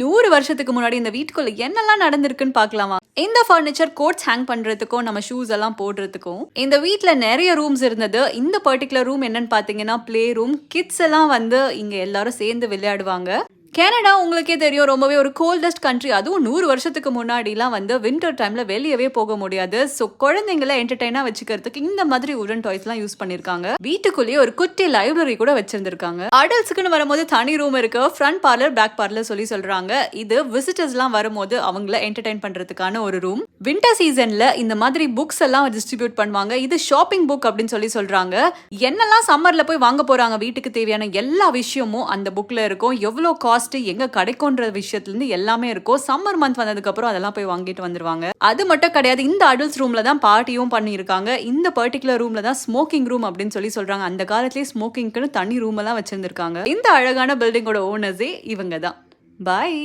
100 வருஷத்துக்கு முன்னாடி இந்த வீட்டுக்குள்ள என்னெல்லாம் நடந்திருக்குன்னு பார்க்கலாமா? இந்த ஃபர்னிச்சர் கோட்ஸ் ஹேங் பண்றதுக்கும் நம்ம ஷூஸ் எல்லாம் போடுறதுக்கும் இந்த வீட்ல நிறைய ரூம்ஸ் இருந்தது. இந்த பர்டிகுலர் ரூம் என்னன்னு பாத்தீங்கன்னா பிளே ரூம். கிட்ஸ் எல்லாம் வந்து இங்க எல்லாரும் சேர்ந்து விளையாடுவாங்க. கனடா உங்களுக்கே தெரியும், ரொம்பவே ஒரு கோல்டஸ்ட் கண்ட்ரி. அதுவும் 100 வருஷத்துக்கு முன்னாடிலாம் வந்து வின்டர் டைம்ல வெளியவே போக முடியாது. ஸோ குழந்தைங்களை என்டர்டைனா வச்சுக்கிறதுக்கு இந்த மாதிரி உடன் டாய்ஸ்லாம் யூஸ் பண்ணிருக்காங்க. வீட்டுக்குள்ளேயே ஒரு குட்டி லைப்ரரி கூட வச்சிருந்திருக்காங்க. அடல்ட்ஸ்க்குன்னு வரும்போது தனி ரூம் இருக்கு. ஃப்ரண்ட் பார்லர், பேக் பார்லர் சொல்றாங்க. இது விசிட்டர்ஸ்லாம் வரும்போது அவங்கள என்டர்டைன் பண்றதுக்கான ஒரு ரூம். வின்டர் சீசன்ல இந்த மாதிரி புக்ஸ் எல்லாம் டிஸ்ட்ரிபியூட் பண்ணுவாங்க. இது ஷாப்பிங் புக் அப்படின்னு சொல்றாங்க. என்னெல்லாம் சம்மர்ல போய் வாங்க போறாங்க, வீட்டுக்கு தேவையான எல்லா விஷயமும் அந்த புக்ல இருக்கும். எவ்வளவு காஸ்ட் எங்க கிடைக்கும்ன்ற விஷயத்துல இருந்து எல்லாமே இருக்கும். சம்மர் மந்த் வந்ததுக்கு அப்புறம் அதெல்லாம் போய் வாங்கிட்டு வந்துருவாங்க. அது மட்டும் கிடையாது, இந்த அடல்ட்ஸ் ரூம்ல தான் பார்ட்டியும் பண்ணிருக்காங்க. இந்த பர்டிகுலர் ரூம்ல தான் ஸ்மோக்கிங் ரூம் அப்படின்னு சொல்றாங்க. அந்த காலத்திலேயே ஸ்மோக்கிங்க்கு தனி ரூம் எல்லாம் வச்சிருந்திருக்காங்க. இந்த அழகான பில்டிங்கோட ஓனர்ஸே இவங்க தான். பாய்.